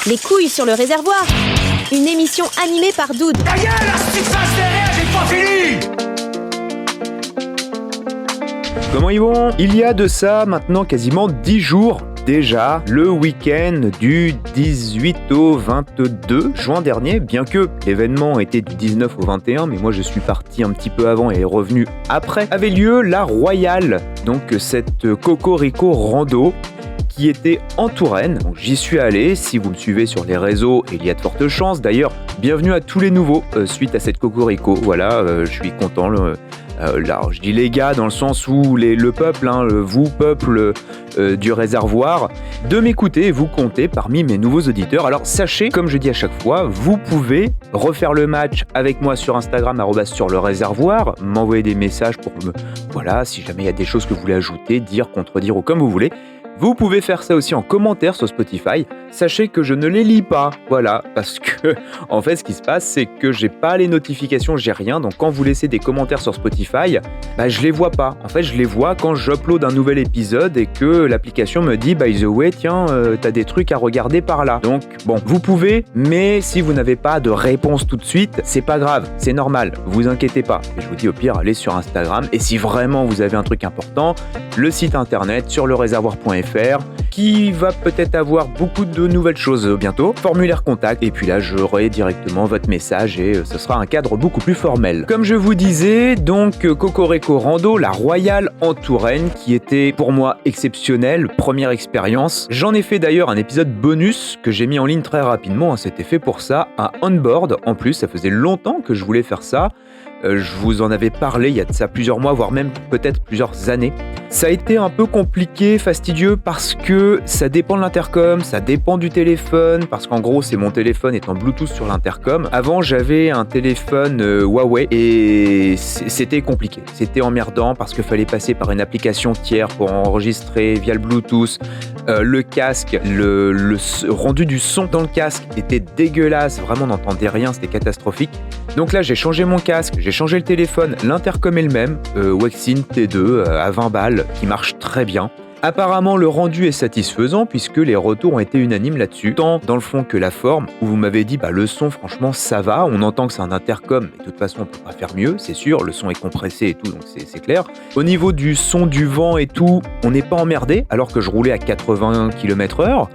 Les couilles sur le réservoir. Une émission animée par Doud. Ta gueule, si tu fasses derrière, j'ai pas fini. Comment ils vont ? Il y a de ça maintenant quasiment 10 jours déjà, le week-end du 18 au 22 juin dernier, bien que l'événement était du 19 au 21, mais moi je suis parti un petit peu avant et revenu après, avait lieu la Royale, donc cette Cocorico rando qui était en Touraine. Donc, j'y suis allé, si vous me suivez sur les réseaux, il y a de fortes chances. D'ailleurs, bienvenue à tous les nouveaux suite à cette Cocorico. Voilà, je suis content. Là, je dis les gars dans le sens où le peuple, vous peuple du réservoir, de m'écouter et vous compter parmi mes nouveaux auditeurs. Alors sachez, comme je dis à chaque fois, vous pouvez refaire le match avec moi sur Instagram @sur le réservoir, m'envoyer des messages pour voilà, si jamais il y a des choses que vous voulez ajouter, dire, contredire ou comme vous voulez. Vous pouvez faire ça aussi en commentaire sur Spotify. Sachez que je ne les lis pas, voilà, parce que en fait ce qui se passe c'est que j'ai pas les notifications, j'ai rien, donc quand vous laissez des commentaires sur Spotify, je les vois pas. En fait je les vois quand j'upload un nouvel épisode et que l'application me dit by the way tiens t'as des trucs à regarder par là. Donc bon, vous pouvez, mais si vous n'avez pas de réponse tout de suite, c'est pas grave, c'est normal, vous inquiétez pas. Et je vous dis au pire allez sur Instagram et si vraiment vous avez un truc important, le site internet sur leréservoir.fr qui va peut-être avoir beaucoup de nouvelles choses bientôt, formulaire contact, et puis là j'aurai directement votre message et ce sera un cadre beaucoup plus formel. Comme je vous disais, donc Cocorico Rando, la Royale en Touraine, qui était pour moi exceptionnelle, première expérience. J'en ai fait d'ailleurs un épisode bonus que j'ai mis en ligne très rapidement, c'était fait pour ça, un on-board, en plus ça faisait longtemps que je voulais faire ça. Je vous en avais parlé il y a de ça plusieurs mois, voire même peut-être plusieurs années. Ça a été un peu compliqué, fastidieux, parce que ça dépend de l'intercom, ça dépend du téléphone, parce qu'en gros c'est mon téléphone est en Bluetooth sur l'intercom. Avant j'avais un téléphone Huawei et c'était compliqué, c'était emmerdant parce qu'il fallait passer par une application tiers pour enregistrer via le Bluetooth. Le casque, le rendu du son dans le casque était dégueulasse, vraiment on n'entendait rien, c'était catastrophique. Donc là j'ai changé mon casque, j'ai changé le téléphone, l'intercom est le même, Wexin T2 à 20 balles qui marche très bien. Apparemment le rendu est satisfaisant puisque les retours ont été unanimes là-dessus, tant dans le fond que la forme, où vous m'avez dit le son franchement ça va, on entend que c'est un intercom, mais de toute façon on peut pas faire mieux, c'est sûr, le son est compressé et tout, donc c'est clair. Au niveau du son, du vent et tout, on n'est pas emmerdé, alors que je roulais à 80 km/h,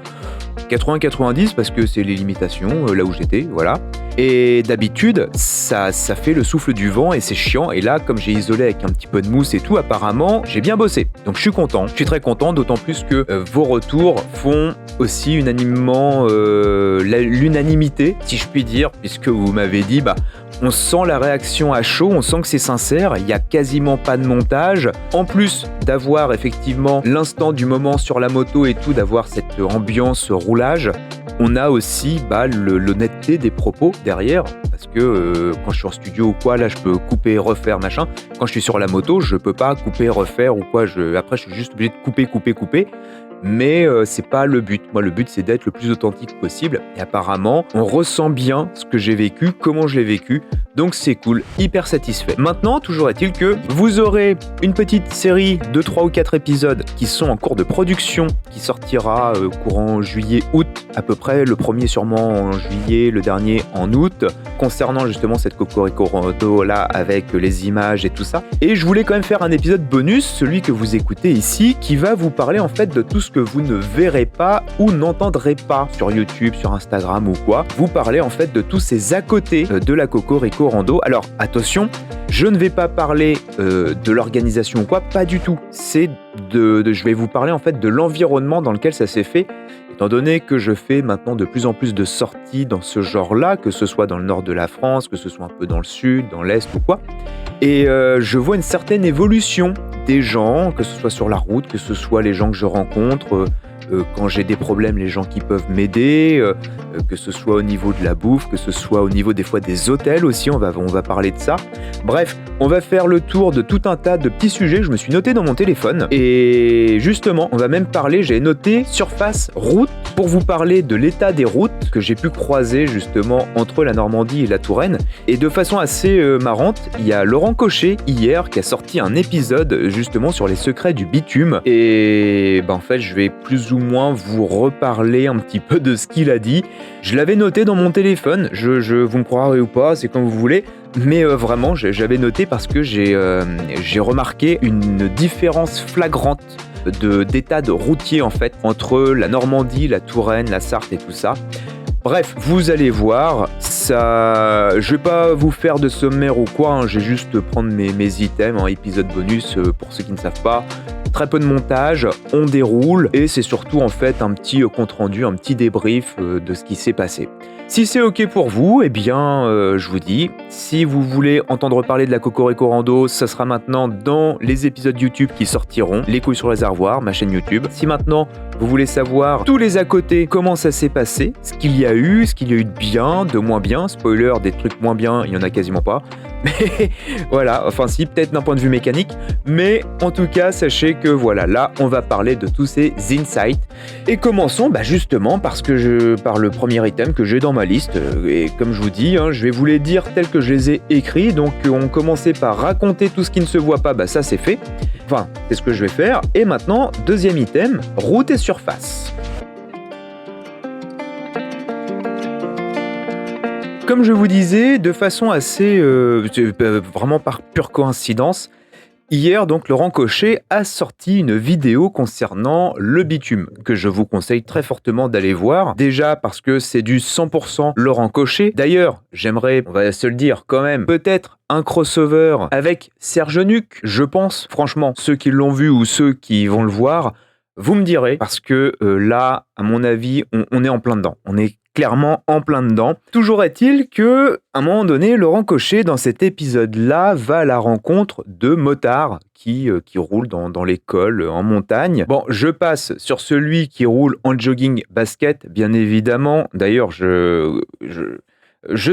80-90 parce que c'est les limitations là où j'étais, voilà. Et d'habitude, ça fait le souffle du vent et c'est chiant. Et là, comme j'ai isolé avec un petit peu de mousse et tout, apparemment, j'ai bien bossé. Donc je suis content, je suis très content, d'autant plus que vos retours font aussi unanimement l'unanimité, si je puis dire, puisque vous m'avez dit, on sent la réaction à chaud, on sent que c'est sincère, il n'y a quasiment pas de montage. En plus d'avoir effectivement l'instant du moment sur la moto et tout, d'avoir cette ambiance roulage, on a aussi l'honnêteté des propos derrière, parce que quand je suis en studio ou quoi, là je peux couper, refaire, machin. Quand je suis sur la moto, je peux pas couper, refaire ou quoi. Après, je suis juste obligé de couper. Mais c'est pas le but. Moi, le but, c'est d'être le plus authentique possible. Et apparemment, on ressent bien ce que j'ai vécu, comment je l'ai vécu. Donc c'est cool, hyper satisfait. Maintenant, toujours est-il que vous aurez une petite série de 3 ou 4 épisodes qui sont en cours de production, qui sortira courant juillet-août, à peu près, le premier sûrement en juillet, le dernier en août, concernant justement cette Cocorico Rando là avec les images et tout ça. Et je voulais quand même faire un épisode bonus, celui que vous écoutez ici, qui va vous parler en fait de tout ce que vous ne verrez pas ou n'entendrez pas sur YouTube, sur Instagram ou quoi. Vous parlez en fait de tous ces à côté de la Cocorico Rando. Alors attention, je ne vais pas parler de l'organisation ou quoi, pas du tout. Je vais vous parler en fait de l'environnement dans lequel ça s'est fait. Étant donné que je fais maintenant de plus en plus de sorties dans ce genre-là, que ce soit dans le nord de la France, que ce soit un peu dans le sud, dans l'est ou quoi, et je vois une certaine évolution des gens, que ce soit sur la route, que ce soit les gens que je rencontre, quand j'ai des problèmes, les gens qui peuvent m'aider, que ce soit au niveau de la bouffe, que ce soit au niveau des fois des hôtels aussi, on va parler de ça. Bref, on va faire le tour de tout un tas de petits sujets que je me suis noté dans mon téléphone. Et justement, on va même parler, j'ai noté surface route pour vous parler de l'état des routes que j'ai pu croiser justement entre la Normandie et la Touraine. Et de façon assez marrante, il y a Laurent Cochet hier qui a sorti un épisode justement sur les secrets du bitume. Et en fait, je vais plus ou moins vous reparler un petit peu de ce qu'il a dit. Je l'avais noté dans mon téléphone, vous me croirez ou pas, c'est comme vous voulez, mais vraiment j'avais noté parce que j'ai remarqué une différence flagrante d'état de routier en fait entre la Normandie, la Touraine, la Sarthe et tout ça. Bref, vous allez voir, ça, je vais pas vous faire de sommaire ou quoi, je vais juste prendre mes items en épisode bonus pour ceux qui ne savent pas. Très peu de montage, on déroule et c'est surtout en fait un petit compte rendu, un petit débrief de ce qui s'est passé. Si c'est ok pour vous, eh bien je vous dis, si vous voulez entendre parler de la Cocorico Rando, ça sera maintenant dans les épisodes YouTube qui sortiront, Les couilles sur le réservoir, ma chaîne YouTube. Si maintenant vous voulez savoir tous les à côté, comment ça s'est passé, ce qu'il y a eu de bien, de moins bien, spoiler, des trucs moins bien, il y en a quasiment pas. Mais voilà, enfin si, peut-être d'un point de vue mécanique, mais en tout cas, sachez que voilà, là, on va parler de tous ces insights. Et commençons justement par le premier item que j'ai dans ma liste. Et comme je vous dis, je vais vous les dire tels que je les ai écrits. Donc on commençait par raconter tout ce qui ne se voit pas, ça c'est fait. Enfin, c'est ce que je vais faire. Et maintenant, deuxième item, route et surface. Comme je vous disais, de façon assez, vraiment par pure coïncidence, hier, donc, Laurent Cochet a sorti une vidéo concernant le bitume, que je vous conseille très fortement d'aller voir. Déjà parce que c'est du 100% Laurent Cochet. D'ailleurs, j'aimerais, on va se le dire quand même, peut-être un crossover avec Serge Nuc, je pense. Franchement, ceux qui l'ont vu ou ceux qui vont le voir, vous me direz, parce que là, à mon avis, on est en plein dedans. On est clairement en plein dedans. Toujours est-il que, à un moment donné, Laurent Cochet, dans cet épisode-là, va à la rencontre de motards qui roulent dans l'école en montagne. Bon, je passe sur celui qui roule en jogging basket, bien évidemment. D'ailleurs, je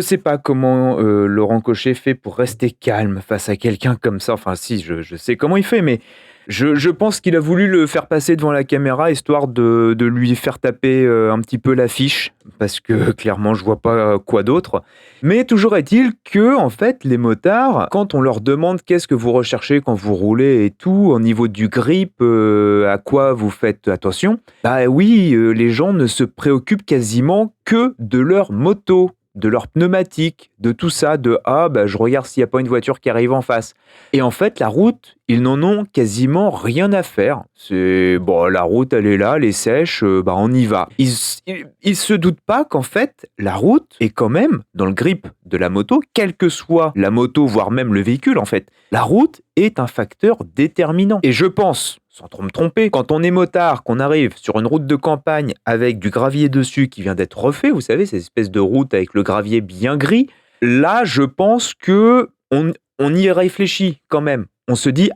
sais pas comment Laurent Cochet fait pour rester calme face à quelqu'un comme ça. Enfin, si, je sais comment il fait, mais je pense qu'il a voulu le faire passer devant la caméra, histoire de lui faire taper un petit peu l'affiche, parce que clairement, je vois pas quoi d'autre. Mais toujours est-il que, en fait, les motards, quand on leur demande qu'est-ce que vous recherchez quand vous roulez et tout, au niveau du grip, à quoi vous faites attention, oui, les gens ne se préoccupent quasiment que de leur moto, de leur pneumatique, de tout ça, je regarde s'il n'y a pas une voiture qui arrive en face. Et en fait, la route, ils n'en ont quasiment rien à faire. C'est, la route, elle est là, elle est sèche, on y va. Ils se doutent pas qu'en fait, la route est quand même dans le grip de la moto, quelle que soit la moto, voire même le véhicule, en fait. La route est un facteur déterminant. Et je pense, sans trop me tromper, quand on est motard, qu'on arrive sur une route de campagne avec du gravier dessus qui vient d'être refait, vous savez, ces espèces de routes avec le gravier bien gris, là, je pense que on y réfléchit quand même. On se dit,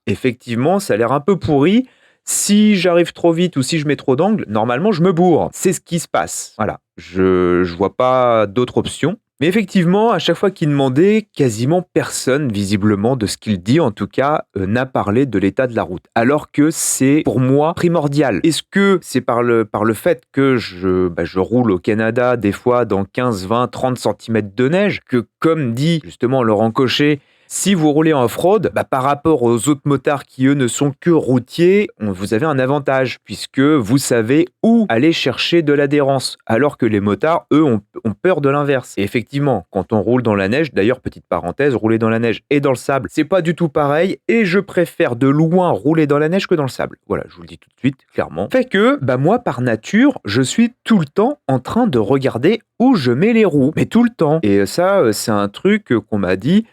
effectivement, ça a l'air un peu pourri. Si j'arrive trop vite ou si je mets trop d'angle, normalement, je me bourre. C'est ce qui se passe. Voilà, je vois pas d'autre option. Mais effectivement, à chaque fois qu'il demandait, quasiment personne, visiblement, de ce qu'il dit, en tout cas, n'a parlé de l'état de la route. Alors que c'est, pour moi, primordial. Est-ce que c'est par le fait que je roule au Canada, des fois, dans 15, 20, 30 cm de neige, que, comme dit justement Laurent Cochet, si vous roulez en off-road, par rapport aux autres motards qui, eux, ne sont que routiers, vous avez un avantage, puisque vous savez où aller chercher de l'adhérence, alors que les motards, eux, ont peur de l'inverse. Et effectivement, quand on roule dans la neige, d'ailleurs, petite parenthèse, rouler dans la neige et dans le sable, c'est pas du tout pareil, et je préfère de loin rouler dans la neige que dans le sable. Voilà, je vous le dis tout de suite, clairement. Fait que, moi, par nature, je suis tout le temps en train de regarder où je mets les roues, mais tout le temps. Et ça, c'est un truc qu'on m'a dit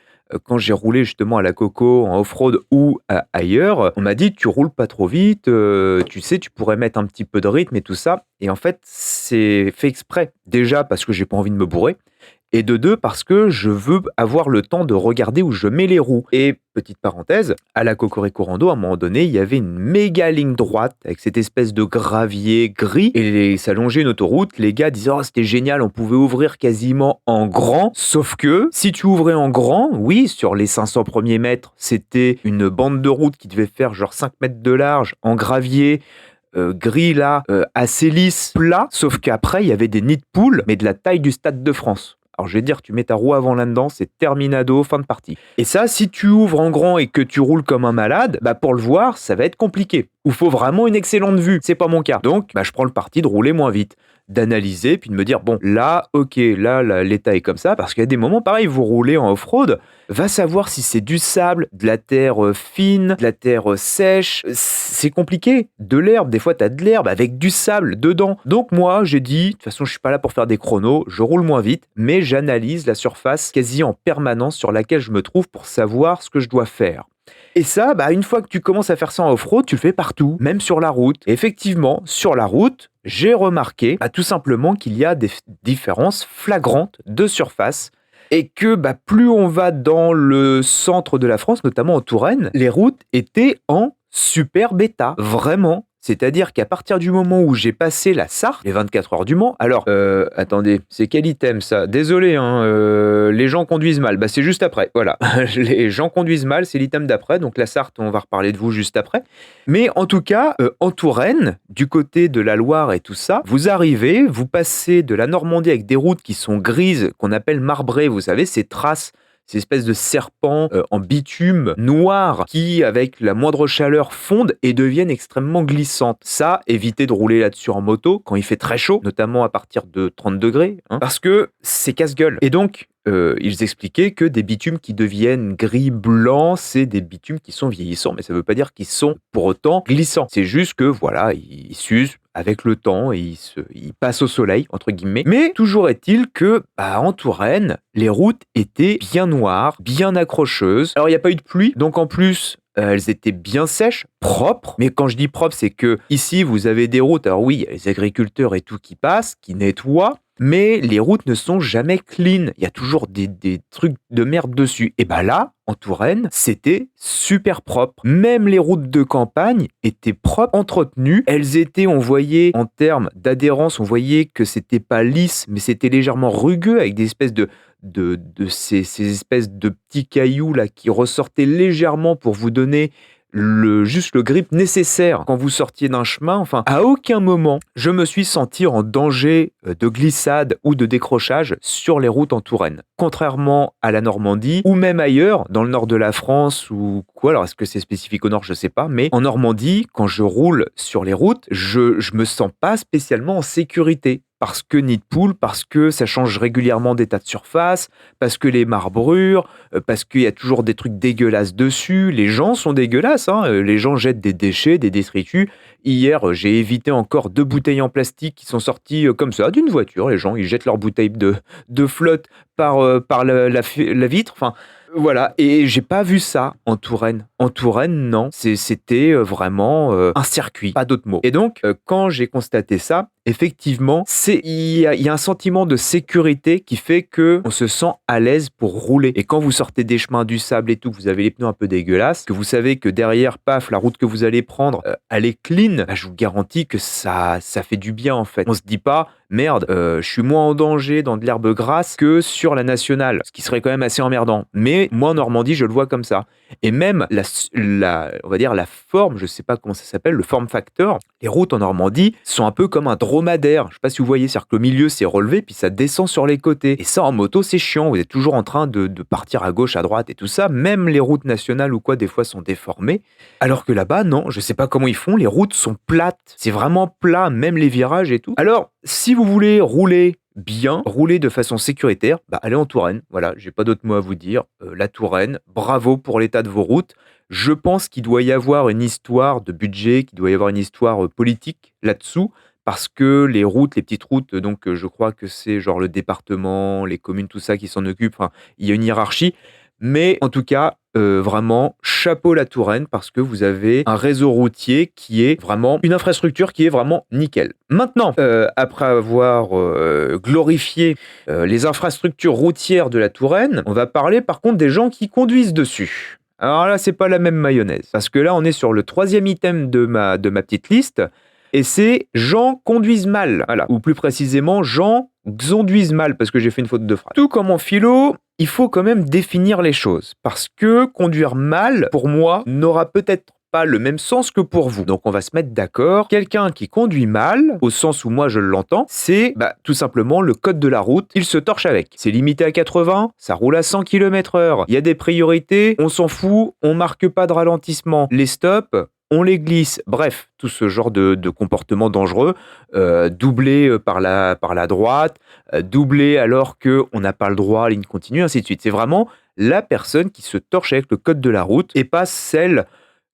quand j'ai roulé justement à la Coco en off-road ou ailleurs. On m'a dit, tu roules pas trop vite, tu sais, tu pourrais mettre un petit peu de rythme et tout ça. Et en fait, c'est fait exprès. Déjà parce que j'ai pas envie de me bourrer. Et de deux, parce que je veux avoir le temps de regarder où je mets les roues. Et petite parenthèse, à la Cocorico Rando, à un moment donné, il y avait une méga ligne droite avec cette espèce de gravier gris. Et ça longeait une autoroute. Les gars disaient, c'était génial, on pouvait ouvrir quasiment en grand. Sauf que, si tu ouvrais en grand, oui, sur les 500 premiers mètres, c'était une bande de route qui devait faire genre 5 mètres de large, en gravier, gris là, assez lisse, plat. Sauf qu'après, il y avait des nids de poules, mais de la taille du Stade de France. Alors je vais te dire, tu mets ta roue avant là-dedans, c'est terminado, fin de partie. Et ça, si tu ouvres en grand et que tu roules comme un malade, pour le voir, ça va être compliqué. Il faut vraiment une excellente vue. C'est pas mon cas. Donc, je prends le parti de rouler moins vite, d'analyser, puis de me dire, bon, là, ok, là, l'état est comme ça, parce qu'il y a des moments, pareil, vous roulez en off-road, va savoir si c'est du sable, de la terre fine, de la terre sèche, c'est compliqué. De l'herbe, des fois, t'as de l'herbe avec du sable dedans. Donc moi, j'ai dit, de toute façon, je suis pas là pour faire des chronos, je roule moins vite, mais j'analyse la surface quasi en permanence sur laquelle je me trouve pour savoir ce que je dois faire. Et ça, une fois que tu commences à faire ça en off-road, tu le fais partout, même sur la route. Et effectivement, sur la route, j'ai remarqué tout simplement qu'il y a des différences flagrantes de surface et que plus on va dans le centre de la France, notamment en Touraine, les routes étaient en super bêta, vraiment. C'est-à-dire qu'à partir du moment où j'ai passé la Sarthe, les 24 heures du Mans, alors, attendez, c'est quel item ça ? Désolé, les gens conduisent mal, c'est juste après, voilà. Les gens conduisent mal, c'est l'item d'après, donc la Sarthe, on va reparler de vous juste après. Mais en tout cas, en Touraine, du côté de la Loire et tout ça, vous arrivez, vous passez de la Normandie avec des routes qui sont grises, qu'on appelle marbrées, vous savez, ces traces, ces espèces de serpents en bitume noir qui, avec la moindre chaleur, fondent et deviennent extrêmement glissantes. Ça, évitez de rouler là-dessus en moto quand il fait très chaud, notamment à partir de 30 degrés, parce que c'est casse-gueule. Et donc, ils expliquaient que des bitumes qui deviennent gris-blanc, c'est des bitumes qui sont vieillissants, mais ça ne veut pas dire qu'ils sont pour autant glissants. C'est juste que, voilà, ils s'usent avec le temps et ils passent au soleil, entre guillemets. Mais toujours est-il que, en Touraine, les routes étaient bien noires, bien accrocheuses. Alors, il n'y a pas eu de pluie, donc en plus, elles étaient bien sèches, propres. Mais quand je dis propre, c'est que ici, vous avez des routes. Alors oui, il y a les agriculteurs et tout qui passent, qui nettoient. Mais les routes ne sont jamais clean. Il y a toujours des trucs de merde dessus. Et là, en Touraine, c'était super propre. Même les routes de campagne étaient propres, entretenues. Elles étaient, on voyait, en termes d'adhérence, on voyait que c'était pas lisse, mais c'était légèrement rugueux avec des espèces de ces espèces de petits cailloux là qui ressortaient légèrement pour vous donner juste le grip nécessaire quand vous sortiez d'un chemin. Enfin, à aucun moment, je me suis senti en danger de glissade ou de décrochage sur les routes en Touraine. Contrairement à la Normandie, ou même ailleurs, dans le nord de la France ou quoi, alors est-ce que c'est spécifique au nord, je sais pas, mais en Normandie, quand je roule sur les routes, je me sens pas spécialement en sécurité. Parce que nid de poule, parce que ça change régulièrement d'état de surface, parce que les marbrures, parce qu'il y a toujours des trucs dégueulasses dessus. Les gens sont dégueulasses, les gens jettent des déchets, des détritus. Hier, j'ai évité encore 2 bouteilles en plastique qui sont sorties comme ça d'une voiture. Les gens, ils jettent leurs bouteilles de flotte par la vitre. Enfin, voilà, et j'ai pas vu ça en Touraine. En Touraine, non, c'était vraiment un circuit, pas d'autre mot. Et donc, quand j'ai constaté ça, effectivement, il y a un sentiment de sécurité qui fait que on se sent à l'aise pour rouler. Et quand vous sortez des chemins, du sable et tout, que vous avez les pneus un peu dégueulasses, que vous savez que derrière, paf, la route que vous allez prendre, elle est clean, je vous garantis que ça fait du bien en fait. On se dit pas, merde, je suis moins en danger dans de l'herbe grasse que sur la nationale, ce qui serait quand même assez emmerdant. Mais moi en Normandie, je le vois comme ça. Et même on va dire la forme, je sais pas comment ça s'appelle, le form factor, les routes en Normandie sont un peu comme un dromadaire. Je sais pas si vous voyez, c'est-à-dire que le milieu c'est relevé puis ça descend sur les côtés. Et ça en moto c'est chiant, vous êtes toujours en train de partir à gauche, à droite et tout ça. Même les routes nationales ou quoi des fois sont déformées. Alors que là-bas non, je sais pas comment ils font, les routes sont plates. C'est vraiment plat, même les virages et tout. Alors si vous voulez rouler bien, rouler de façon sécuritaire, allez en Touraine. Voilà, j'ai pas d'autre mot à vous dire. La Touraine, bravo pour l'état de vos routes. Je pense qu'il doit y avoir une histoire de budget, qu'il doit y avoir une histoire politique là-dessous, parce que les routes, les petites routes, donc je crois que c'est genre le département, les communes, tout ça qui s'en occupent. Enfin, il y a une hiérarchie. Mais en tout cas, vraiment, chapeau la Touraine parce que vous avez un réseau routier qui est vraiment une infrastructure qui est vraiment nickel. Maintenant, après avoir glorifié les infrastructures routières de la Touraine, on va parler par contre des gens qui conduisent dessus. Alors là, c'est pas la même mayonnaise parce que là, on est sur le 3e item de ma petite liste. Et c'est gens conduisent mal, voilà. Ou plus précisément, gens xonduisent mal, parce que j'ai fait une faute de phrase. Tout comme en philo, il faut quand même définir les choses, parce que conduire mal, pour moi, n'aura peut-être pas le même sens que pour vous. Donc on va se mettre d'accord. Quelqu'un qui conduit mal, au sens où moi je l'entends, c'est tout simplement le code de la route, il se torche avec. C'est limité à 80, ça roule à 100 km/h. Il y a des priorités, on s'en fout, on marque pas de ralentissement. Les stops, on les glisse. Bref, tout ce genre de comportement dangereux, doublé par la droite, doublé alors qu'on n'a pas le droit à ligne continue, ainsi de suite. C'est vraiment la personne qui se torche avec le code de la route et pas celle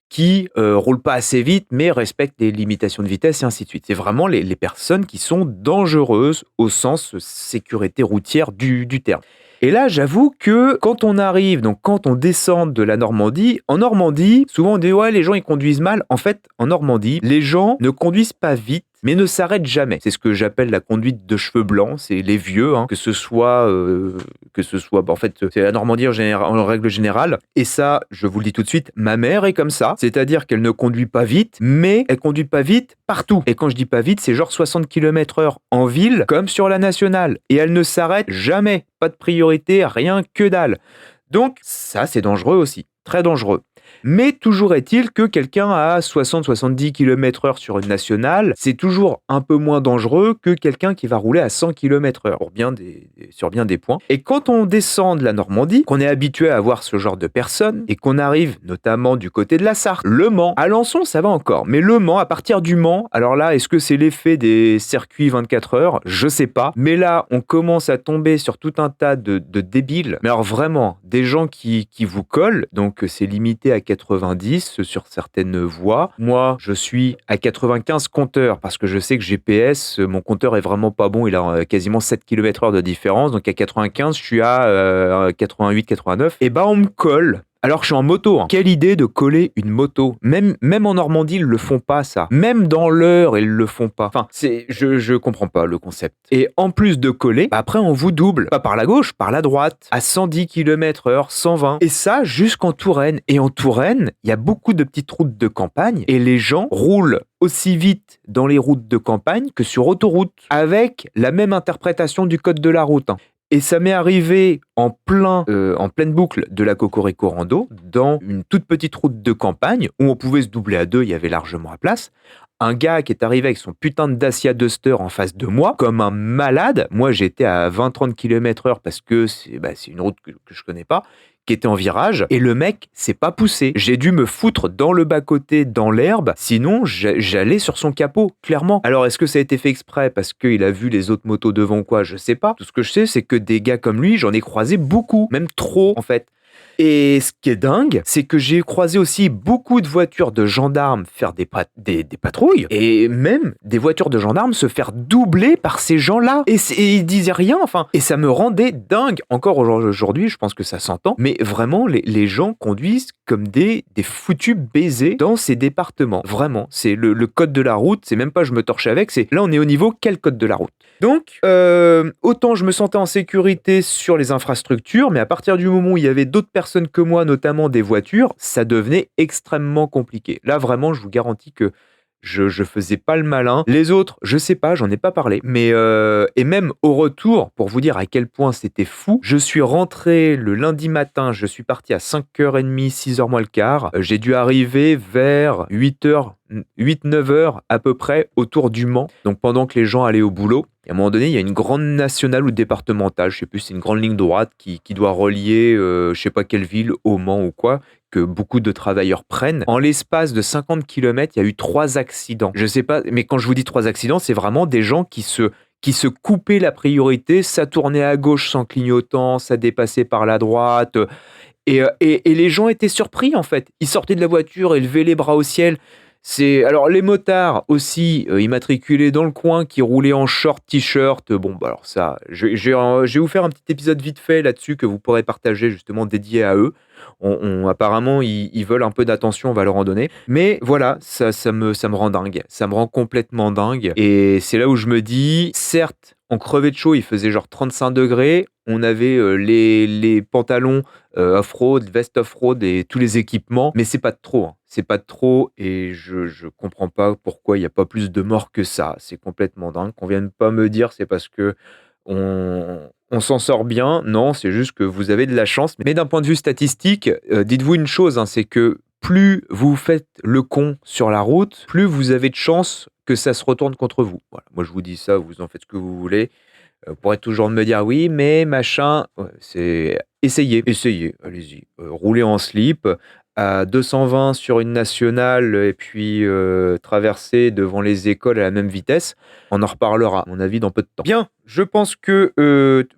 qui roule pas assez vite mais respecte les limitations de vitesse et ainsi de suite. C'est vraiment les personnes qui sont dangereuses au sens sécurité routière du terme. Et là, j'avoue que quand on descend de la Normandie, en Normandie, souvent on dit ouais, les gens ils conduisent mal. En fait, en Normandie, les gens ne conduisent pas vite, mais ne s'arrêtent jamais. C'est ce que j'appelle la conduite de cheveux blancs. C'est les vieux, que ce soit, en fait, c'est la Normandie en règle générale. Et ça, je vous le dis tout de suite, ma mère est comme ça. C'est-à-dire qu'elle ne conduit pas vite, mais elle conduit pas vite partout. Et quand je dis pas vite, c'est genre 60 km/h en ville, comme sur la nationale. Et elle ne s'arrête jamais. Pas de priorité, rien que dalle. Donc, ça, c'est dangereux aussi. Très dangereux. Mais toujours est-il que quelqu'un à 60-70 km/h sur une nationale, c'est toujours un peu moins dangereux que quelqu'un qui va rouler à 100 km/h sur bien des points. Et quand on descend de la Normandie, qu'on est habitué à voir ce genre de personnes, et qu'on arrive notamment du côté de la Sarthe, Le Mans, Alençon, ça va encore. Mais Le Mans, à partir du Mans, alors là, est-ce que c'est l'effet des circuits 24 heures ? Je sais pas. Mais là, on commence à tomber sur tout un tas de débiles. Mais alors vraiment, des gens qui vous collent, donc c'est limité à 90 sur certaines voies. Moi, je suis à 95 compteurs parce que je sais que GPS, mon compteur est vraiment pas bon. Il a quasiment 7 km/h de différence. Donc à 95, je suis à 88-89. Et on me colle. Alors que je suis en moto. Quelle idée de coller une moto. Même en Normandie, ils le font pas, ça. Même dans l'Eure, ils le font pas. Enfin, je comprends pas le concept. Et en plus de coller, après on vous double. Pas par la gauche, par la droite. À 110 km/h, 120. Et ça, jusqu'en Touraine. Et en Touraine, il y a beaucoup de petites routes de campagne. Et les gens roulent aussi vite dans les routes de campagne que sur autoroute. Avec la même interprétation du code de la route. Et ça m'est arrivé en pleine boucle de la Cocorico Rando, dans une toute petite route de campagne, où on pouvait se doubler à deux, il y avait largement la place. Un gars qui est arrivé avec son putain de Dacia Duster en face de moi, comme un malade. Moi, j'étais à 20-30 km/h parce que c'est une route que je connais pas, qui était en virage, et le mec s'est pas poussé. J'ai dû me foutre dans le bas-côté, dans l'herbe, sinon j'allais sur son capot, clairement. Alors est-ce que ça a été fait exprès parce qu'il a vu les autres motos devant quoi ? Je sais pas. Tout ce que je sais, c'est que des gars comme lui, j'en ai croisé beaucoup, même trop en fait. Et ce qui est dingue, c'est que j'ai croisé aussi beaucoup de voitures de gendarmes faire des patrouilles, et même des voitures de gendarmes se faire doubler par ces gens-là. Et ils disaient rien, enfin. Et ça me rendait dingue. Encore aujourd'hui, je pense que ça s'entend. Mais vraiment, les gens conduisent comme des foutus baisers dans ces départements. Vraiment. C'est le code de la route. C'est même pas je me torche avec. C'est là, on est au niveau quel code de la route. Donc, autant je me sentais en sécurité sur les infrastructures, mais à partir du moment où il y avait d'autres personnes que moi, notamment des voitures, ça devenait extrêmement compliqué. Là, vraiment, je vous garantis que je faisais pas le malin. Les autres, je sais pas, j'en ai pas parlé. Mais et même au retour, pour vous dire à quel point c'était fou, je suis rentré le lundi matin, je suis parti à 5h30, 6h moins le quart. J'ai dû arriver vers 8-9h à peu près autour du Mans. Donc pendant que les gens allaient au boulot. Et à un moment donné, il y a une grande nationale ou départementale, je sais plus, c'est une grande ligne droite qui doit relier, je sais pas quelle ville, au Mans ou quoi, que beaucoup de travailleurs prennent. En l'espace de 50 km, il y a eu 3 accidents. Je sais pas, mais quand je vous dis 3 accidents, c'est vraiment des gens qui se coupaient la priorité, ça tournait à gauche sans clignotant, ça dépassait par la droite. Et les gens étaient surpris, en fait. Ils sortaient de la voiture et levaient les bras au ciel. Alors les motards aussi immatriculés dans le coin qui roulaient en short t-shirt. Alors ça, je vais vous faire un petit épisode vite fait là-dessus que vous pourrez partager justement dédié à eux. Apparemment ils veulent un peu d'attention, on va leur en donner. Mais voilà, ça me rend dingue, ça me rend complètement dingue. Et c'est là où je me dis, certes, on crevait de chaud, il faisait genre 35 degrés. On avait les pantalons off-road, veste off-road et tous les équipements, mais c'est pas de trop. C'est pas de trop et je comprends pas pourquoi il n'y a pas plus de morts que ça. C'est complètement dingue. Qu'on vienne pas me dire c'est parce que on s'en sort bien. Non, c'est juste que vous avez de la chance. Mais d'un point de vue statistique, dites-vous une chose, c'est que plus vous faites le con sur la route, plus vous avez de chances que ça se retourne contre vous. Voilà, moi je vous dis ça, vous en faites ce que vous voulez. Vous pourrez toujours me dire oui, mais machin, ouais, c'est essayez, allez-y. Roulez en slip à 220 sur une nationale et puis traverser devant les écoles à la même vitesse. On en reparlera, à mon avis, dans peu de temps. Bien, je pense que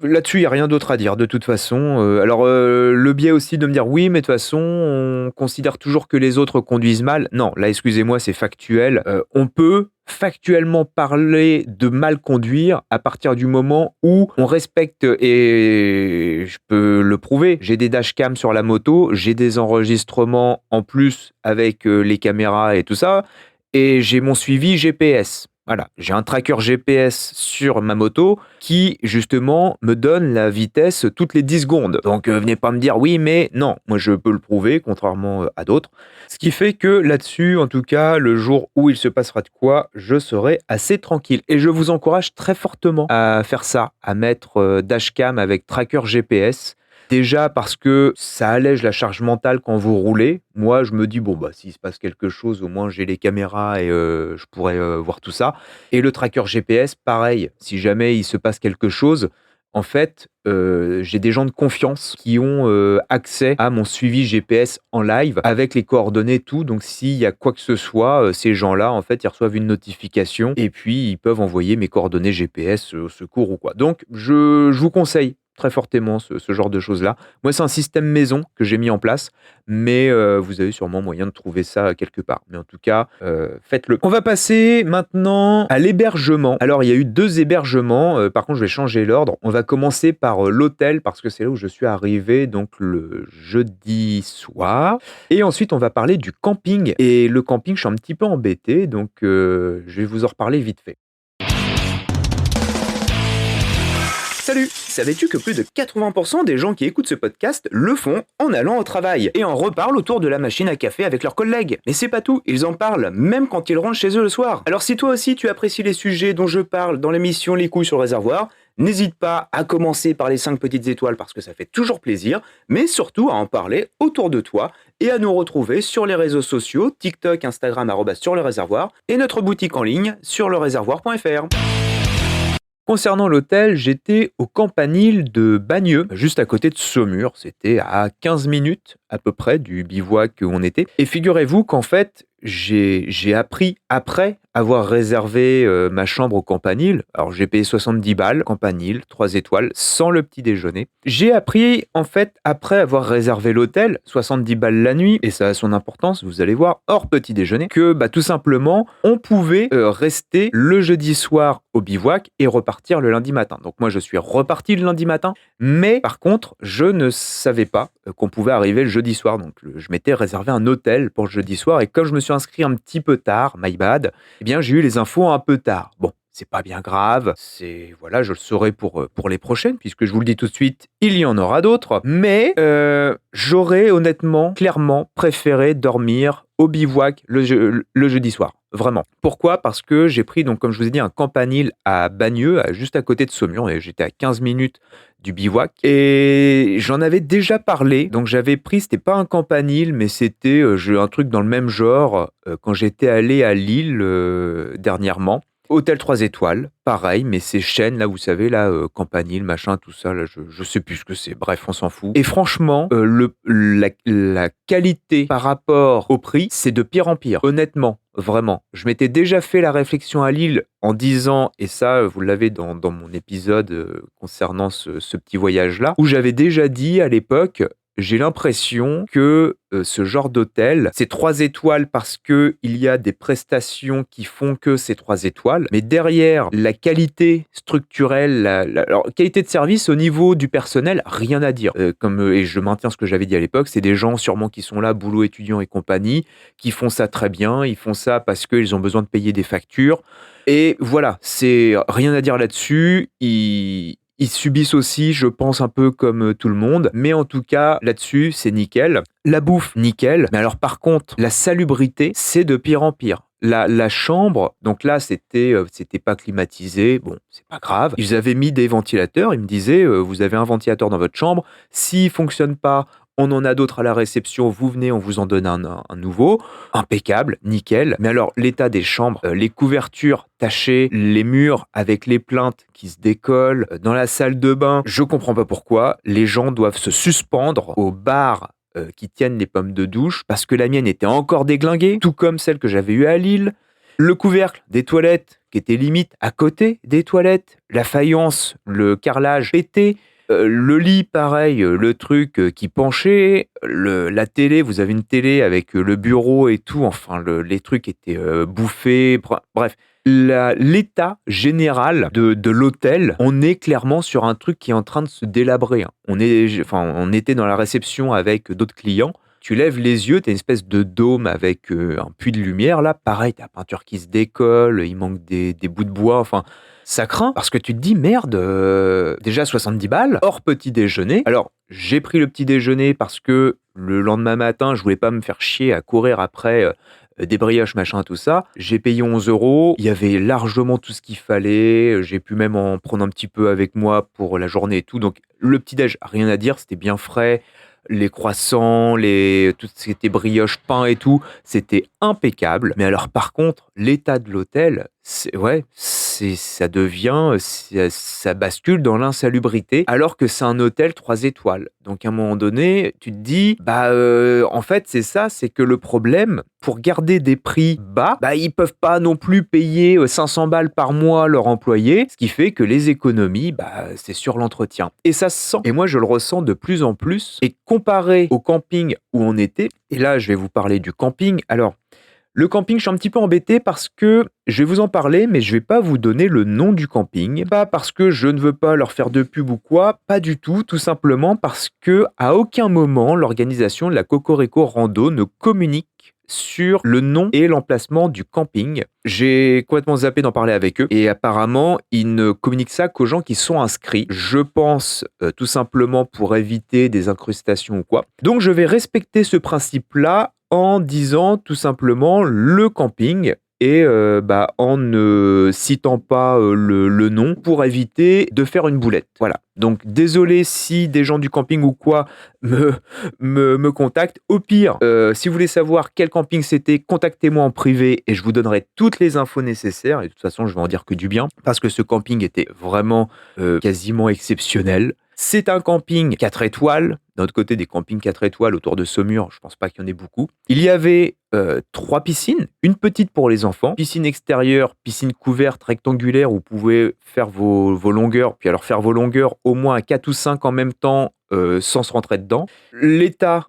là-dessus, il n'y a rien d'autre à dire, de toute façon. Alors, le biais aussi de me dire oui, mais de toute façon, on considère toujours que les autres conduisent mal. Non, là, excusez-moi, c'est factuel. On peut factuellement parler de mal conduire à partir du moment où on respecte, et je peux le prouver, j'ai des dashcams sur la moto, j'ai des enregistrements en plus avec les caméras et tout ça, et j'ai mon suivi GPS. Voilà, j'ai un tracker GPS sur ma moto qui, justement, me donne la vitesse toutes les 10 secondes. Donc, venez pas me dire oui, mais non, moi je peux le prouver, contrairement à d'autres. Ce qui fait que là-dessus, en tout cas, le jour où il se passera de quoi, je serai assez tranquille. Et je vous encourage très fortement à faire ça, à mettre dashcam avec tracker GPS. Déjà parce que ça allège la charge mentale quand vous roulez. Moi, je me dis, bon, bah, s'il se passe quelque chose, au moins j'ai les caméras et je pourrais voir tout ça. Et le tracker GPS, pareil, si jamais il se passe quelque chose, en fait, j'ai des gens de confiance qui ont accès à mon suivi GPS en live avec les coordonnées, tout. Donc, s'il y a quoi que ce soit, ces gens-là, en fait, ils reçoivent une notification et puis ils peuvent envoyer mes coordonnées GPS au secours ou quoi. Donc, je vous conseille très fortement ce genre de choses-là. Moi, c'est un système maison que j'ai mis en place, mais vous avez sûrement moyen de trouver ça quelque part. Mais en tout cas, faites-le. On va passer maintenant à l'hébergement. Alors, il y a eu 2 hébergements. Par contre, je vais changer l'ordre. On va commencer par l'hôtel, parce que c'est là où je suis arrivé, donc le jeudi soir. Et ensuite, on va parler du camping. Et le camping, je suis un petit peu embêté, donc je vais vous en reparler vite fait. Salut! Savais-tu que plus de 80% des gens qui écoutent ce podcast le font en allant au travail et en reparlent autour de la machine à café avec leurs collègues? Mais c'est pas tout, ils en parlent même quand ils rentrent chez eux le soir. Alors si toi aussi tu apprécies les sujets dont je parle dans l'émission Les couilles sur le réservoir, n'hésite pas à commencer par les 5 petites étoiles parce que ça fait toujours plaisir, mais surtout à en parler autour de toi et à nous retrouver sur les réseaux sociaux, TikTok, Instagram, @sur le réservoir et notre boutique en ligne sur leréservoir.fr. Concernant l'hôtel, j'étais au Campanile de Bagneux, juste à côté de Saumur. C'était à 15 minutes à peu près du bivouac où on était. Et figurez-vous qu'en fait, j'ai appris après avoir réservé ma chambre au Campanile. Alors j'ai payé 70 balles, Campanile, 3 étoiles, sans le petit déjeuner. J'ai appris en fait après avoir réservé l'hôtel, 70 balles la nuit, et ça a son importance, vous allez voir, hors petit déjeuner, que tout simplement on pouvait rester le jeudi soir au bivouac et repartir le lundi matin. Donc moi je suis reparti le lundi matin, mais par contre je ne savais pas qu'on pouvait arriver le jeudi soir. Donc je m'étais réservé un hôtel pour le jeudi soir, et comme je me suis inscrit un petit peu tard, my bad, eh bien j'ai eu les infos un peu tard. Bon, c'est pas bien grave, voilà, je le saurai pour les prochaines, puisque je vous le dis tout de suite, il y en aura d'autres, mais j'aurais honnêtement, clairement préféré dormir au bivouac le jeudi soir. Vraiment. Pourquoi? Parce que j'ai pris, donc, comme je vous ai dit, un campanile à Bagneux, juste à côté de Saumur, et j'étais à 15 minutes du bivouac. Et j'en avais déjà parlé. Donc j'avais pris, c'était pas un campanile, mais c'était un truc dans le même genre quand j'étais allé à Lille dernièrement. Hôtel 3 étoiles, pareil, mais ces chaînes là, vous savez, là, campanile, machin, tout ça, là, je sais plus ce que c'est, bref, on s'en fout. Et franchement, la qualité par rapport au prix, c'est de pire en pire, honnêtement, vraiment. Je m'étais déjà fait la réflexion à Lille en disant, et ça, vous l'avez dans mon épisode concernant ce petit voyage-là, où j'avais déjà dit à l'époque, j'ai l'impression que ce genre d'hôtel, c'est 3 étoiles parce qu'il y a des prestations qui font que c'est 3 étoiles, mais derrière, la qualité structurelle, alors, qualité de service au niveau du personnel, rien à dire. Et je maintiens ce que j'avais dit à l'époque, c'est des gens sûrement qui sont là, boulot étudiant et compagnie, qui font ça très bien, ils font ça parce qu'ils ont besoin de payer des factures. Et voilà, c'est rien à dire là-dessus. Ils subissent aussi, je pense, un peu comme tout le monde. Mais en tout cas, là-dessus, c'est nickel. La bouffe, nickel. Mais alors, par contre, la salubrité, c'est de pire en pire. La chambre, donc là, c'était pas climatisé. Bon, c'est pas grave. Ils avaient mis des ventilateurs. Ils me disaient, vous avez un ventilateur dans votre chambre. S'il fonctionne pas, on en a d'autres à la réception, vous venez, on vous en donne un nouveau, impeccable, nickel. Mais alors, l'état des chambres, les couvertures tachées, les murs avec les plinthes qui se décollent, dans la salle de bain, je comprends pas pourquoi, les gens doivent se suspendre au bar qui tiennent les pommes de douche, parce que la mienne était encore déglinguée, tout comme celle que j'avais eue à Lille. Le couvercle des toilettes qui était limite à côté des toilettes, la faïence, le carrelage pété, le lit pareil, le truc qui penchait, la télé, vous avez une télé avec le bureau et tout, enfin les trucs étaient bouffés, bref. L'état général de l'hôtel, on est clairement sur un truc qui est en train de se délabrer. Hein. On était dans la réception avec d'autres clients. Tu lèves les yeux, t'as une espèce de dôme avec un puits de lumière, là, pareil, t'as la peinture qui se décolle, il manque des bouts de bois, enfin, ça craint, parce que tu te dis, merde, déjà 70 balles, hors petit déjeuner. Alors, j'ai pris le petit déjeuner parce que le lendemain matin, je voulais pas me faire chier à courir après des brioches, machin, tout ça. J'ai payé 11 €, il y avait largement tout ce qu'il fallait, j'ai pu même en prendre un petit peu avec moi pour la journée et tout, donc le petit-déj, rien à dire, c'était bien frais. Les croissants, tout ce qui était brioche, pain et tout, c'était impeccable. Mais alors par contre, l'état de l'hôtel, ça devient, ça bascule dans l'insalubrité, alors que c'est un hôtel 3 étoiles. Donc à un moment donné, tu te dis, en fait c'est ça, c'est que le problème, pour garder des prix bas, ils peuvent pas non plus payer 500 balles par mois leurs employés, ce qui fait que les économies, c'est sur l'entretien. Et ça se sent. Et moi je le ressens de plus en plus. Et comparé au camping où on était, et là je vais vous parler du camping, alors le camping, je suis un petit peu embêté parce que je vais vous en parler, mais je vais pas vous donner le nom du camping. Pas parce que je ne veux pas leur faire de pub ou quoi, pas du tout. Tout simplement parce que à aucun moment, l'organisation de la Cocorico Rando ne communique sur le nom et l'emplacement du camping. J'ai complètement zappé d'en parler avec eux et apparemment, ils ne communiquent ça qu'aux gens qui sont inscrits. Je pense tout simplement pour éviter des incrustations ou quoi. Donc, je vais respecter ce principe-là en disant tout simplement le camping et en ne citant pas le nom pour éviter de faire une boulette. Voilà. Donc désolé si des gens du camping ou quoi me contactent. Au pire, si vous voulez savoir quel camping c'était, contactez-moi en privé et je vous donnerai toutes les infos nécessaires. Et de toute façon, je vais en dire que du bien parce que ce camping était vraiment quasiment exceptionnel. C'est un camping 4 étoiles. D'un autre côté, des campings 4 étoiles autour de Saumur, je pense pas qu'il y en ait beaucoup. Il y avait 3 piscines, une petite pour les enfants, piscine extérieure, piscine couverte rectangulaire où vous pouvez faire vos longueurs, puis alors faire vos longueurs au moins à 4 ou 5 en même temps sans se rentrer dedans. L'état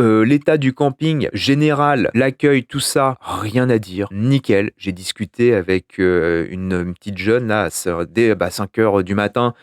du camping général, l'accueil, tout ça, rien à dire, nickel. J'ai discuté avec une petite jeune là, dès 5 heures du matin,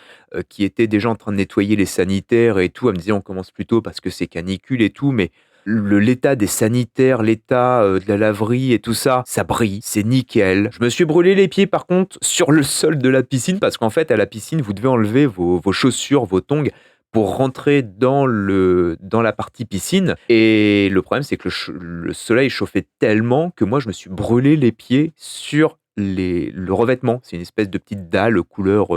qui était déjà en train de nettoyer les sanitaires et tout. Elle me disait on commence plus tôt parce que c'est canicule et tout, mais l'état des sanitaires, l'état de la laverie et tout ça, ça brille, c'est nickel. Je me suis brûlé les pieds par contre sur le sol de la piscine parce qu'en fait à la piscine vous devez enlever vos chaussures, vos tongs pour rentrer dans la partie piscine. Et le problème c'est que le soleil chauffait tellement que moi je me suis brûlé les pieds sur le revêtement. C'est une espèce de petite dalle couleur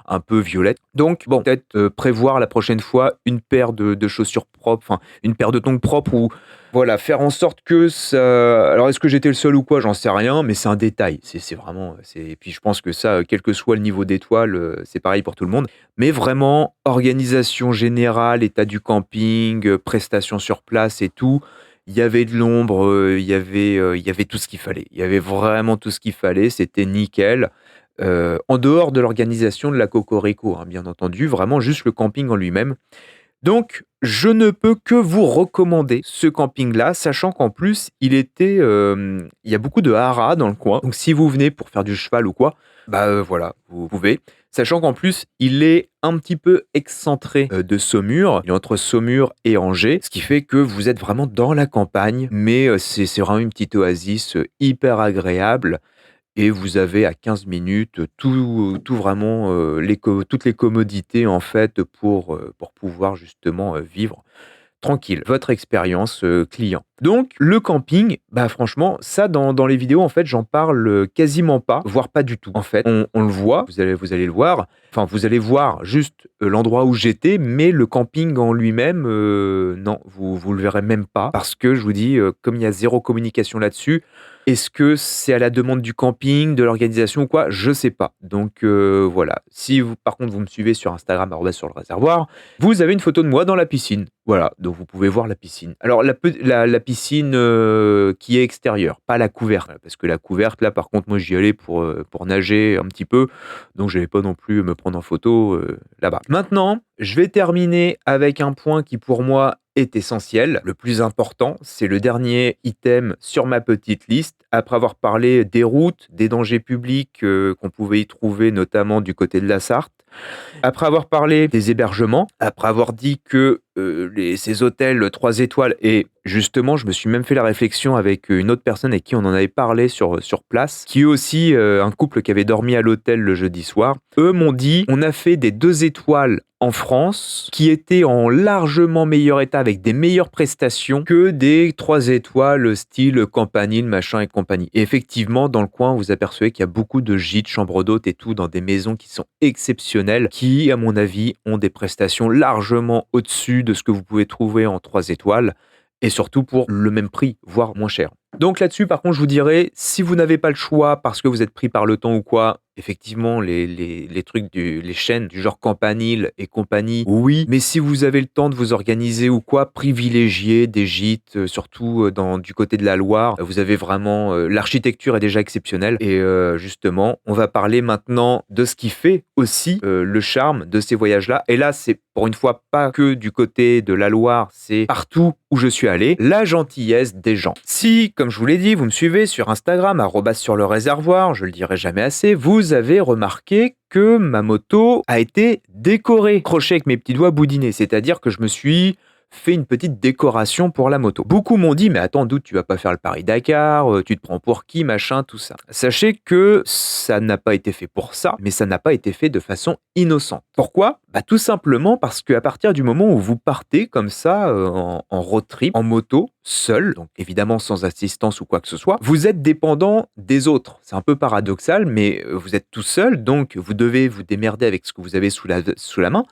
un peu violette. Donc bon, peut-être prévoir la prochaine fois une paire de chaussures propres, enfin une paire de tongs propres ou voilà, faire en sorte que ça... Alors est-ce que j'étais le seul ou quoi, j'en sais rien, mais c'est un détail. C'est vraiment... Et puis je pense que ça, quel que soit le niveau d'étoile, c'est pareil pour tout le monde. Mais vraiment, organisation générale, état du camping, prestations sur place et tout... Il y avait de l'ombre, il y avait tout ce qu'il fallait. Il y avait vraiment tout ce qu'il fallait, c'était nickel. En dehors de l'organisation de la Cocorico, hein, bien entendu, vraiment juste le camping en lui-même. Donc, je ne peux que vous recommander ce camping-là, sachant qu'en plus, il y a beaucoup de haras dans le coin. Donc, si vous venez pour faire du cheval ou quoi, voilà, vous pouvez. Sachant qu'en plus, il est un petit peu excentré de Saumur. Il est entre Saumur et Angers, ce qui fait que vous êtes vraiment dans la campagne, mais c'est vraiment une petite oasis hyper agréable. Et vous avez à 15 minutes tout vraiment, toutes les commodités en fait pour pouvoir justement vivre tranquille votre expérience client. Donc le camping, franchement, ça dans les vidéos en fait, j'en parle quasiment pas, voire pas du tout. En fait, on le voit, vous allez le voir. Enfin, vous allez voir juste l'endroit où j'étais, mais le camping en lui-même, non, vous le verrez même pas parce que je vous dis, comme il y a 0 communication là-dessus, est-ce que c'est à la demande du camping, de l'organisation ou quoi? Je sais pas. Donc voilà. Si vous par contre vous me suivez sur Instagram sur le réservoir, vous avez une photo de moi dans la piscine. Voilà, donc vous pouvez voir la piscine. Alors la piscine, qui est extérieure, pas la couverte, parce que la couverte là par contre moi j'y allais pour nager un petit peu, donc j'allais pas non plus me prendre en photo, là-bas. Maintenant, je vais terminer avec un point qui pour moi est essentiel. Le plus important, c'est le dernier item sur ma petite liste. Après avoir parlé des routes, des dangers publics, qu'on pouvait y trouver notamment du côté de la Sarthe, après avoir parlé des hébergements, après avoir dit que ces hôtels 3 étoiles, et justement, je me suis même fait la réflexion avec une autre personne avec qui on en avait parlé sur place, qui eux aussi, un couple qui avait dormi à l'hôtel le jeudi soir, eux m'ont dit on a fait des 2 étoiles en France qui étaient en largement meilleur état avec des meilleures prestations que des 3 étoiles style Campanile, machin et compagnie. Et effectivement, dans le coin, vous apercevez qu'il y a beaucoup de gîtes, chambres d'hôtes et tout dans des maisons qui sont exceptionnelles, qui, à mon avis, ont des prestations largement au-dessus de ce que vous pouvez trouver en 3 étoiles et surtout pour le même prix, voire moins cher. Donc là-dessus, par contre, je vous dirais, si vous n'avez pas le choix parce que vous êtes pris par le temps ou quoi, effectivement, les trucs, les chaînes du genre Campanile et compagnie, oui. Mais si vous avez le temps de vous organiser ou quoi, privilégiez des gîtes, surtout du côté de la Loire. Vous avez vraiment, l'architecture est déjà exceptionnelle. Et justement, on va parler maintenant de ce qui fait aussi le charme de ces voyages-là. Et là, c'est pour une fois pas que du côté de la Loire, c'est partout où je suis allé, la gentillesse des gens. Si, comme je vous l'ai dit, vous me suivez sur Instagram, sur le réservoir, je le dirai jamais assez, vous avez remarqué que ma moto a été décorée, crochée avec mes petits doigts boudinés, c'est-à-dire que je me suis fait une petite décoration pour la moto. Beaucoup m'ont dit, mais attends, Doute, tu vas pas faire le Paris-Dakar, tu te prends pour qui, machin, tout ça. Sachez que ça n'a pas été fait pour ça, mais ça n'a pas été fait de façon innocente. Pourquoi ? Tout simplement parce qu'à partir du moment où vous partez comme ça, en road trip, en moto, seul, donc évidemment sans assistance ou quoi que ce soit, vous êtes dépendant des autres. C'est un peu paradoxal, mais vous êtes tout seul, donc vous devez vous démerder avec ce que vous avez sous la main.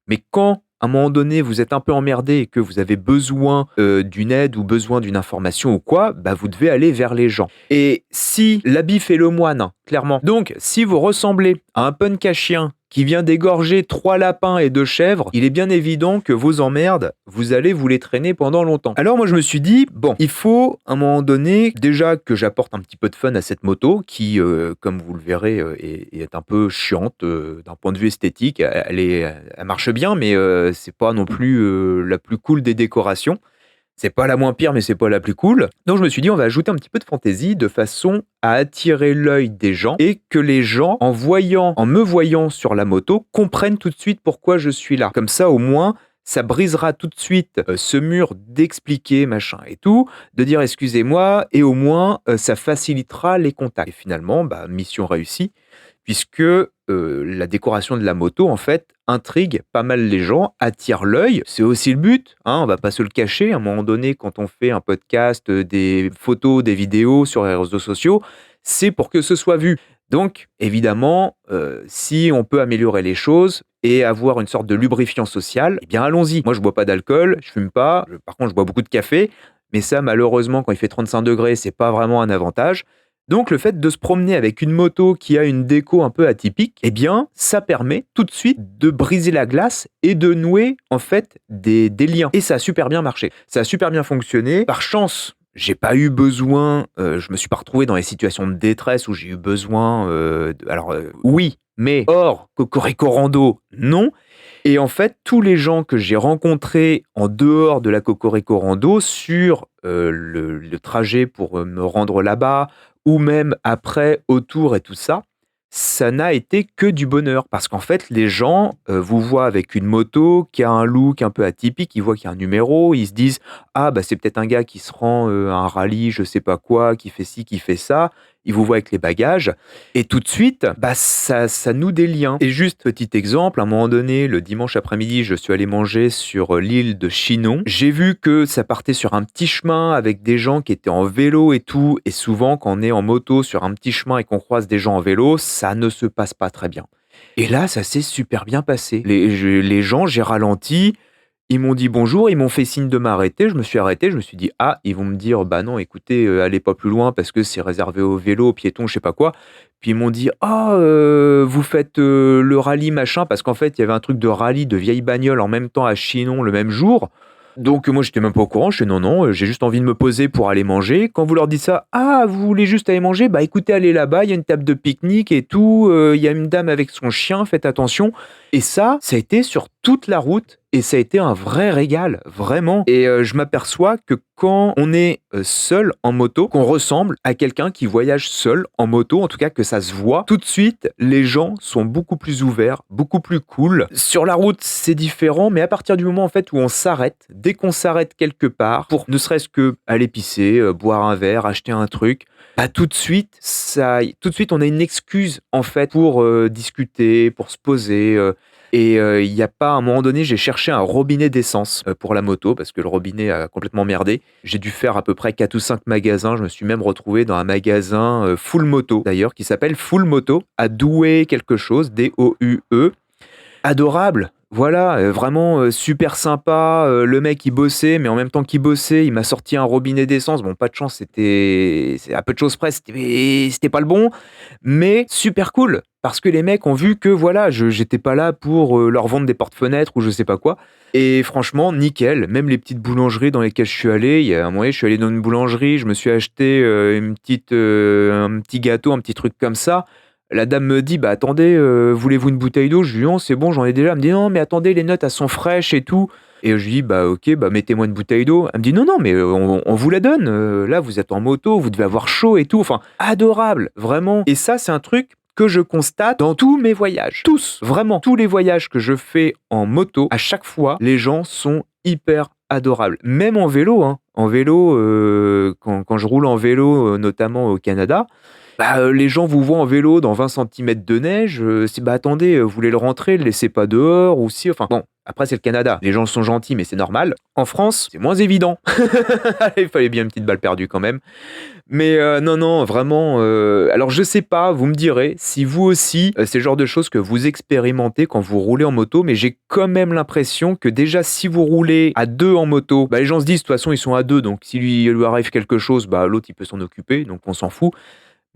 Mais quand à un moment donné, vous êtes un peu emmerdé et que vous avez besoin d'une aide ou besoin d'une information ou quoi, vous devez aller vers les gens. Et si l'habit fait le moine, clairement. Donc, si vous ressemblez à un punk à chien qui vient d'égorger 3 lapins et 2 chèvres, il est bien évident que vos emmerdes, vous allez vous les traîner pendant longtemps. Alors moi je me suis dit, bon, il faut à un moment donné, déjà que j'apporte un petit peu de fun à cette moto, qui, comme vous le verrez, est un peu chiante d'un point de vue esthétique. Elle marche bien, mais c'est pas non plus la plus cool des décorations. C'est pas la moins pire, mais c'est pas la plus cool. Donc je me suis dit, on va ajouter un petit peu de fantaisie de façon à attirer l'œil des gens et que les gens, en me voyant sur la moto, comprennent tout de suite pourquoi je suis là. Comme ça, au moins, ça brisera tout de suite ce mur d'expliquer, machin et tout, de dire excusez-moi, et au moins, ça facilitera les contacts. Et finalement, mission réussie, puisque la décoration de la moto, en fait, intrigue pas mal les gens, attire l'œil. C'est aussi le but, on va pas se le cacher. À un moment donné, quand on fait un podcast, des photos, des vidéos sur les réseaux sociaux, c'est pour que ce soit vu. Donc, évidemment, si on peut améliorer les choses et avoir une sorte de lubrifiant social, eh bien allons-y. Moi, je bois pas d'alcool, je fume pas. Par contre, je bois beaucoup de café. Mais ça, malheureusement, quand il fait 35 degrés, c'est pas vraiment un avantage. Donc le fait de se promener avec une moto qui a une déco un peu atypique, eh bien ça permet tout de suite de briser la glace et de nouer en fait des liens. Et ça a super bien marché, ça a super bien fonctionné. Par chance, j'ai pas eu besoin, je me suis pas retrouvé dans les situations de détresse où j'ai eu besoin, oui, mais hors Cocorico Rando, non. Et en fait, tous les gens que j'ai rencontrés en dehors de la Cocorico Rando sur le trajet pour me rendre là-bas, ou même après, autour et tout ça, ça n'a été que du bonheur. Parce qu'en fait, les gens vous voient avec une moto qui a un look un peu atypique, ils voient qu'il y a un numéro, ils se disent « Ah, c'est peut-être un gars qui se rend à un rallye, je sais pas quoi, qui fait ci, qui fait ça ». Ils vous voient avec les bagages, et tout de suite, ça noue des liens. Et juste petit exemple, à un moment donné, le dimanche après-midi, je suis allé manger sur l'île de Chinon. J'ai vu que ça partait sur un petit chemin avec des gens qui étaient en vélo et tout, et souvent quand on est en moto sur un petit chemin et qu'on croise des gens en vélo, ça ne se passe pas très bien. Et là, ça s'est super bien passé. Les gens, j'ai ralenti, ils m'ont dit bonjour, ils m'ont fait signe de m'arrêter, je me suis arrêté, je me suis dit: «Ah, ils vont me dire, bah non, écoutez, allez pas plus loin parce que c'est réservé aux vélos, aux piétons, je sais pas quoi». Puis ils m'ont dit: «Ah, vous faites, le rallye machin», parce qu'en fait, il y avait un truc de rallye de vieilles bagnoles en même temps à Chinon le même jour. Donc moi, j'étais même pas au courant, je fais: «Non, non, j'ai juste envie de me poser pour aller manger». Quand vous leur dites ça: «Ah, vous voulez juste aller manger? Bah écoutez, allez là-bas, il y a une table de pique-nique et tout, il y a une dame avec son chien, faites attention». Et ça a été sur toute la route et ça a été un vrai régal, vraiment. Et je m'aperçois que quand on est, seul en moto, qu'on ressemble à quelqu'un qui voyage seul en moto, en tout cas que ça se voit, tout de suite, les gens sont beaucoup plus ouverts, beaucoup plus cool. Sur la route, c'est différent, mais à partir du moment, en fait, où on s'arrête, dès qu'on s'arrête quelque part pour ne serait-ce qu'aller pisser, boire un verre, acheter un truc, bah, tout de suite, on a une excuse, en fait, pour, discuter, pour se poser, et il y a pas à un moment donné, j'ai cherché un robinet d'essence, pour la moto parce que le robinet a complètement merdé. J'ai dû faire à peu près 4 ou 5 magasins. Je me suis même retrouvé dans un magasin, full moto d'ailleurs, qui s'appelle Full Moto à Douai quelque chose, D-O-U-E. Adorable, voilà, vraiment, super sympa, le mec il bossait, mais en même temps qu'il bossait, il m'a sorti un robinet d'essence. Bon, pas de chance, c'est à peu de choses près, c'était pas le bon, mais super cool parce que les mecs ont vu que voilà, j'étais pas là pour, leur vendre des porte-fenêtres ou je sais pas quoi. Et franchement nickel. Même les petites boulangeries dans lesquelles je suis allé, il y a un moment donné, je suis allé dans une boulangerie, je me suis acheté, un petit gâteau, un petit truc comme ça. La dame me dit: «Bah, attendez, voulez-vous une bouteille d'eau?» Je lui dis: «Non, c'est bon, j'en ai déjà». Elle me dit: «Non, mais attendez, les notes, elles sont fraîches et tout». Et je lui dis: «Bah, OK, bah, mettez-moi une bouteille d'eau». Elle me dit: «Non, non, mais on vous la donne, là, vous êtes en moto, vous devez avoir chaud et tout». Enfin, adorable, vraiment. Et ça, c'est un truc que je constate dans tous mes voyages. Tous, vraiment, tous les voyages que je fais en moto, à chaque fois, les gens sont hyper adorables. Même en vélo, hein. En vélo, quand je roule en vélo, notamment au Canada, bah, les gens vous voient en vélo dans 20 centimètres de neige, si bah, attendez, vous voulez le rentrer, le laissez pas dehors ou si enfin bon, après c'est le Canada, les gens sont gentils mais c'est normal. En France, c'est moins évident. Il fallait bien une petite balle perdue quand même. Mais non, non, vraiment, alors je sais pas, vous me direz si vous aussi, c'est le genre de choses que vous expérimentez quand vous roulez en moto, mais j'ai quand même l'impression que déjà si vous roulez à 2 en moto, bah, les gens se disent de toute façon ils sont à 2 donc s'il lui arrive quelque chose, bah, l'autre il peut s'en occuper donc on s'en fout.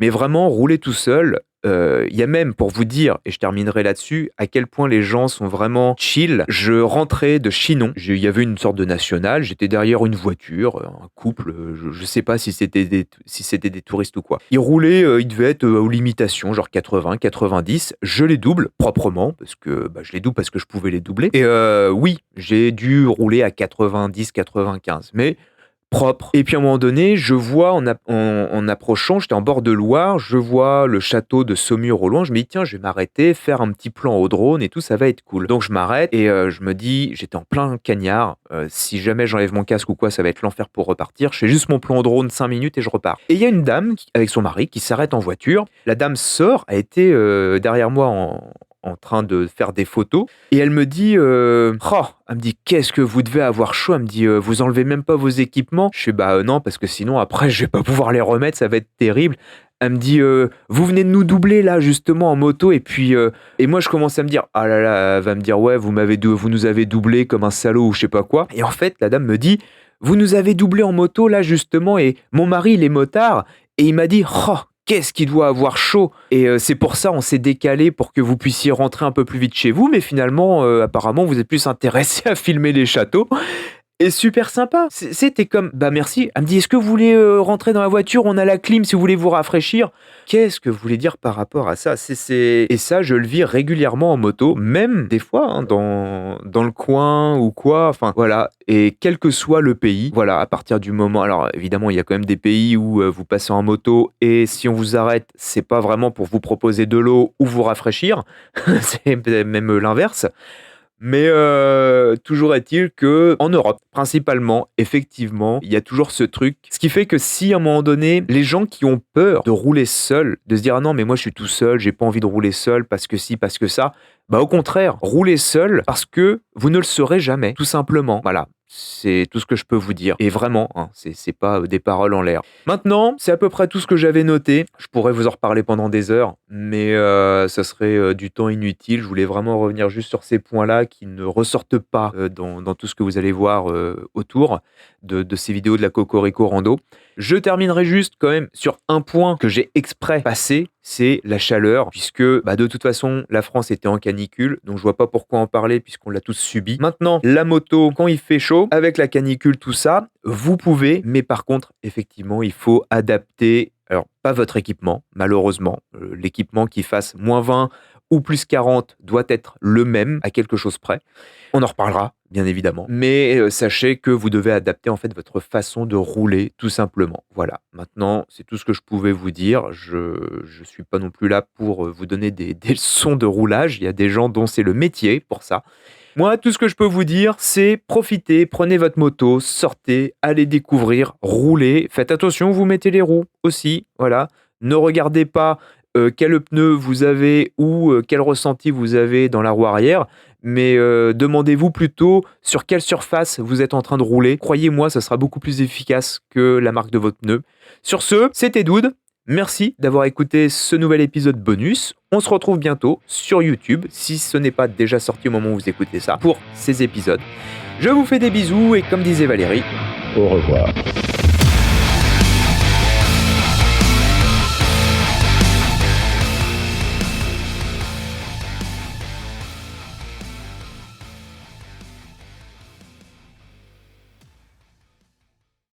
Mais vraiment, rouler tout seul, il y a même, pour vous dire, et je terminerai là-dessus, à quel point les gens sont vraiment chill. Je rentrais de Chinon, il y avait une sorte de nationale, j'étais derrière une voiture, un couple, je sais pas si c'était des touristes ou quoi. Ils roulaient, ils devaient être aux limitations, genre 80, 90. Je les double proprement, parce que bah, je les double parce que je pouvais les doubler. Et oui, j'ai dû rouler à 90, 95, mais propre. Et puis à un moment donné, je vois en approchant, j'étais en bord de Loire, je vois le château de Saumur au loin, je me dis tiens, je vais m'arrêter, faire un petit plan au drone et tout, ça va être cool. Donc je m'arrête et je me dis, j'étais en plein cagnard, si jamais j'enlève mon casque ou quoi, ça va être l'enfer pour repartir. Je fais juste mon plan au drone 5 minutes et je repars. Et il y a une dame avec son mari qui s'arrête en voiture. La dame sort, a été derrière moi en train de faire des photos et elle me dit elle me dit qu'est-ce que vous devez avoir chaud. Elle me dit vous enlevez même pas vos équipements. Je fais bah non parce que sinon après je vais pas pouvoir les remettre, ça va être terrible. Elle me dit vous venez de nous doubler là justement en moto et puis et moi je commence à me dire ah là là, elle va me dire ouais vous nous avez doublé comme un salaud ou je sais pas quoi. Et en fait la dame me dit vous nous avez doublé en moto là justement et mon mari il est motard et il m'a dit qu'est-ce qu'il doit avoir chaud. Et c'est pour ça on s'est décalé pour que vous puissiez rentrer un peu plus vite chez vous, mais finalement apparemment vous êtes plus intéressé à filmer les châteaux. Et super sympa. C'était comme bah merci. Elle me dit est-ce que vous voulez rentrer dans la voiture, on a la clim si vous voulez vous rafraîchir. Qu'est-ce que vous voulez dire par rapport à ça? Et ça je le vis régulièrement en moto, même des fois hein, dans le coin ou quoi, enfin voilà. Et quel que soit le pays, voilà, à partir du moment, alors évidemment il y a quand même des pays où vous passez en moto et si on vous arrête, c'est pas vraiment pour vous proposer de l'eau ou vous rafraîchir, c'est même l'inverse. Mais toujours est-il que en Europe, principalement, effectivement, il y a toujours ce truc. Ce qui fait que si à un moment donné, les gens qui ont peur de rouler seuls, de se dire ah non mais moi je suis tout seul, j'ai pas envie de rouler seul parce que si, parce que ça, Au contraire, roulez seul parce que vous ne le serez jamais, tout simplement. Voilà. C'est tout ce que je peux vous dire. Et vraiment, c'est pas des paroles en l'air. Maintenant, c'est à peu près tout ce que j'avais noté. Je pourrais vous en reparler pendant des heures, mais ça serait du temps inutile. Je voulais vraiment revenir juste sur ces points-là qui ne ressortent pas dans tout ce que vous allez voir autour de ces vidéos de la Cocorico Rando. Je terminerai juste quand même sur un point que j'ai exprès passé, c'est la chaleur, puisque de toute façon, la France était en canicule, donc je vois pas pourquoi en parler puisqu'on l'a tous subi. Maintenant, la moto, quand il fait chaud, avec la canicule, tout ça, vous pouvez, mais par contre, effectivement, il faut adapter, alors pas votre équipement, malheureusement, l'équipement qui fasse -20 ou +40 doit être le même, à quelque chose près. On en reparlera, bien évidemment. Mais sachez que vous devez adapter en fait votre façon de rouler, tout simplement. Voilà. Maintenant, c'est tout ce que je pouvais vous dire. Je suis pas non plus là pour vous donner des leçons de roulage. Il y a des gens dont c'est le métier pour ça. Moi, tout ce que je peux vous dire, c'est profitez, prenez votre moto, sortez, allez découvrir, roulez. Faites attention, vous mettez les roues aussi. Voilà. Ne regardez pas quel pneu vous avez ou quel ressenti vous avez dans la roue arrière, mais demandez-vous plutôt sur quelle surface vous êtes en train de rouler. Croyez-moi, ça sera beaucoup plus efficace que la marque de votre pneu. Sur ce, c'était Dude. Merci d'avoir écouté ce nouvel épisode bonus. On se retrouve bientôt sur YouTube, si ce n'est pas déjà sorti au moment où vous écoutez ça, pour ces épisodes. Je vous fais des bisous et comme disait Valérie, au revoir.